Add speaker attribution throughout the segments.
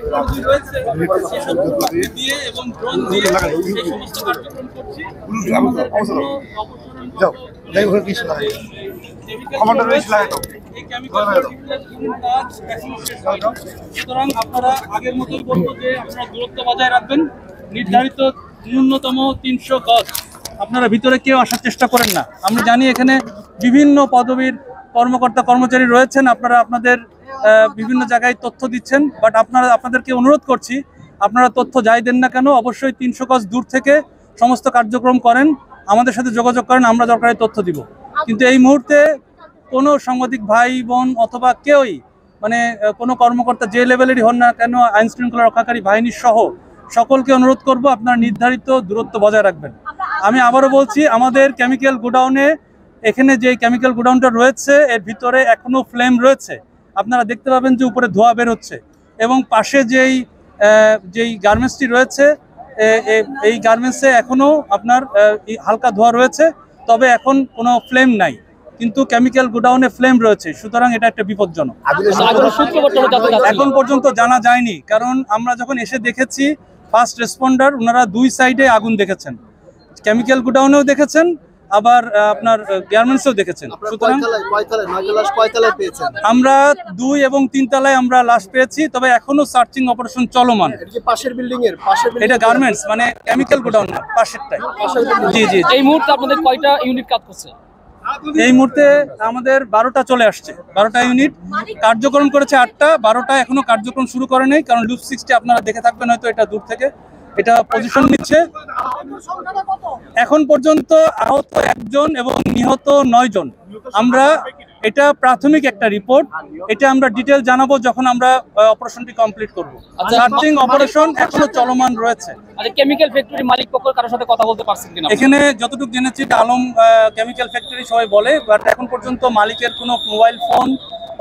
Speaker 1: Technology রয়েছে সেই সব প্রযুক্তি দিয়ে এবং ড্রোন দিয়ে সেই সমস্ত কার্যক্রম করছি। আমাদের এখনো এই কেমিক্যাল কাজ এখনো শেষ হয়নি। সুতরাং আপনারা আগের মতোই বলবো যে আপনারা দূরত্ব বজায় রাখবেন, নির্ধারিত ন্যূনতম 300 গজ আপনারা ভিতরে কেউ আসার চেষ্টা করেন না। আমি জানি এখানে বিভিন্ন পদবীর কর্মকর্তা কর্মচারী রয়েছেন, আপনারা আপনাদের বিভিন্ন জায়গায় তথ্য দিচ্ছেন, বাট আপনাদেরকে অনুরোধ করছি আপনারা তথ্য যাই দেন না কেন অবশ্যই 300 গজ দূর থেকে সমস্ত কার্যক্রম করেন, আমাদের সাথে যোগাযোগ করেন, আমরা দরকারি তথ্য দিব। কিন্তু এই মুহূর্তে কোনো সাংবাদিক ভাই বোন অথবা কেউই মানে কোনো কর্মকর্তা যে লেভেলেরই হন না কেন আইন শৃঙ্খলা রক্ষাকারী বাহিনীর সহ সকলকে অনুরোধ করব আপনারা নির্ধারিত দূরত্ব বজায় রাখবেন। আমি আবারও বলছি আমাদের কেমিক্যাল গোডাউনে এখানে যে কেমিক্যাল গোডাউনটা রয়েছে এর ভিতরে এখনো ফ্লেম রয়েছে, আপনারা দেখতে পাবেন যে উপরে ধোঁয়া বের হচ্ছে এবং পাশে যেই গার্মেন্টসটি রয়েছে এই গার্মেন্টসে এখনো আপনার হালকা ধোঁয়া রয়েছে, তবে এখন কোনো ফ্লেম নাই, কিন্তু কেমিক্যাল গোডাউনে ফ্লেম রয়েছে, সুতরাং এটা একটা বিপজ্জনক। এখন পর্যন্ত জানা যায়নি, কারণ আমরা যখন এসে দেখেছি ফার্স্ট রেসপন্ডার ওনারা 2 সাইডে আগুন দেখেছেন, কেমিক্যাল গোডাউনেও দেখেছেন আবার আপনার গার্মেন্টসেও দেখেছেন। সুতরাং আমরা 2 এবং 3 তলায় আমরা লাশ পেয়েছি, তবে এখনো সার্চিং অপারেশন চলমান। এটা গার্মেন্টস মানে কেমিক্যাল গোডাউন না, পাশেরটাই। জি জি।
Speaker 2: এই মুহূর্তে আপনাদের কয়টা ইউনিট কাজ করছে?
Speaker 1: এই মুহূর্তে আমাদের 12টা চলে আসছে, 12টা ইউনিট কার্যক্রম করেছে, 8টা, 12টা এখনো কার্যক্রম শুরু করে নেই, কারণ লুপ 60 আপনারা দেখে থাকবেন হয়তো, এটা দূর থেকে এটা পজিশন নিচ্ছে। এখন পর্যন্ত আহত 1 জন এবং নিহত 9 জন। আমরা এটা প্রাথমিক একটা রিপোর্ট, এটা আমরা ডিটেল জানাবো যখন আমরা অপারেশনটি কমপ্লিট করব। সার্চিং অপারেশন এখনো চলমান রয়েছে।
Speaker 2: আচ্ছা, কেমিক্যাল ফ্যাক্টরি মালিক পক্ষ কারোর সাথে কথা বলতে পারছেন কিনা?
Speaker 1: এখানে যতটুকু জেনেছি আলম কেমিক্যাল ফ্যাক্টরি সবাই বলে, বাট এখন পর্যন্ত মালিকের কোনো মোবাইল ফোন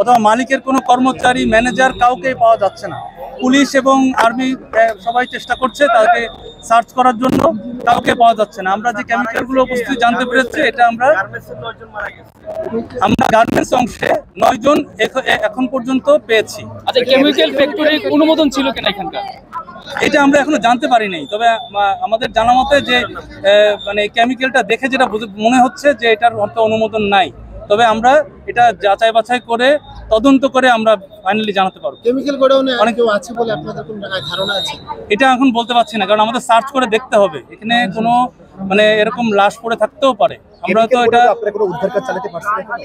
Speaker 1: অথবা মালিকের কোনো কর্মচারী ম্যানেজার কাউকেই পাওয়া যাচ্ছে না। পুলিশ এবং আর্মি সবাই চেষ্টা করছে তাকে সার্চ করার জন্য, কাউকে পাওয়া যাচ্ছে না। আমরা যে কেমিক্যালগুলো উপস্থিতি জানতে পেরেছি এটা আমরা গার্মেন্টস অংশে 9 জন এখন পর্যন্ত পেয়েছি।
Speaker 2: আচ্ছা, কেমিক্যাল ফ্যাক্টরির অনুমোদন ছিল কিনা এখানকার?
Speaker 1: এটা আমরা এখনো জানতে পারি নাই, তবে আমাদের জানা মতে যে মানে কেমিক্যালটা দেখে যেটা মনে হচ্ছে যে এটার অনুমোদন নাই, তবে আমরা এটা যাচাই বাছাই করে তদন্ত করে আমরা ফাইনালি জানাতে পারবো।
Speaker 3: কেমিক্যাল গোডাউনে অনেক কেউ আছে বলে আপনাদের কোনো ধারণা আছে?
Speaker 1: এটা এখন বলতে পারছি না, কারণ আমাদের সার্চ করে দেখতে হবে, এখানে কোনো মানে এরকম লাশ পড়ে থাকতেও পারে। আমরা তো এটা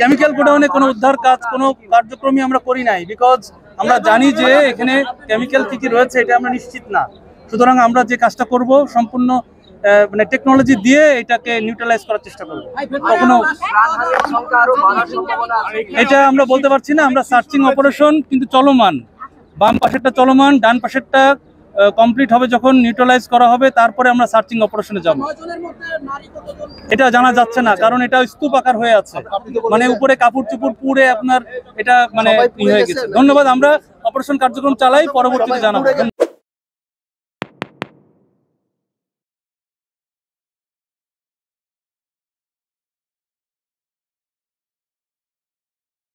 Speaker 1: কেমিক্যাল গোডাউনে কোনো উদ্ধার কাজ কোনো কার্যক্রমই আমরা করি নাই, বিকজ আমরা জানি যে এখানে কেমিক্যাল কি রয়েছে এটা আমরা নিশ্চিত না। সুতরাং আমরা যে কাজটা করব সম্পূর্ণ মানে টেকনোলজি দিয়ে এটাকে নিউট্রালাইজ করার চেষ্টা করব। কখনো এটা আমরা বলতে পারছি না। আমরা সার্চিং অপারেশন কিন্তু চলমান, বাম পাশেরটা চলমান, ডান পাশেরটা কমপ্লিট হবে যখন নিউট্রালাইজ করা হবে, তারপরে আমরা সার্চিং অপারেশনে যাব। এটা জানা যাচ্ছে না, কারণ এটা স্তূপ আকার হয়ে আছে, মানে উপরে কাপড় চুপড় পুড়ে আপনার এটা মানে হয়ে গেছে। ধন্যবাদ। আমরা অপারেশন কার্যক্রম চালাই, পরবর্তীতে জানাবো।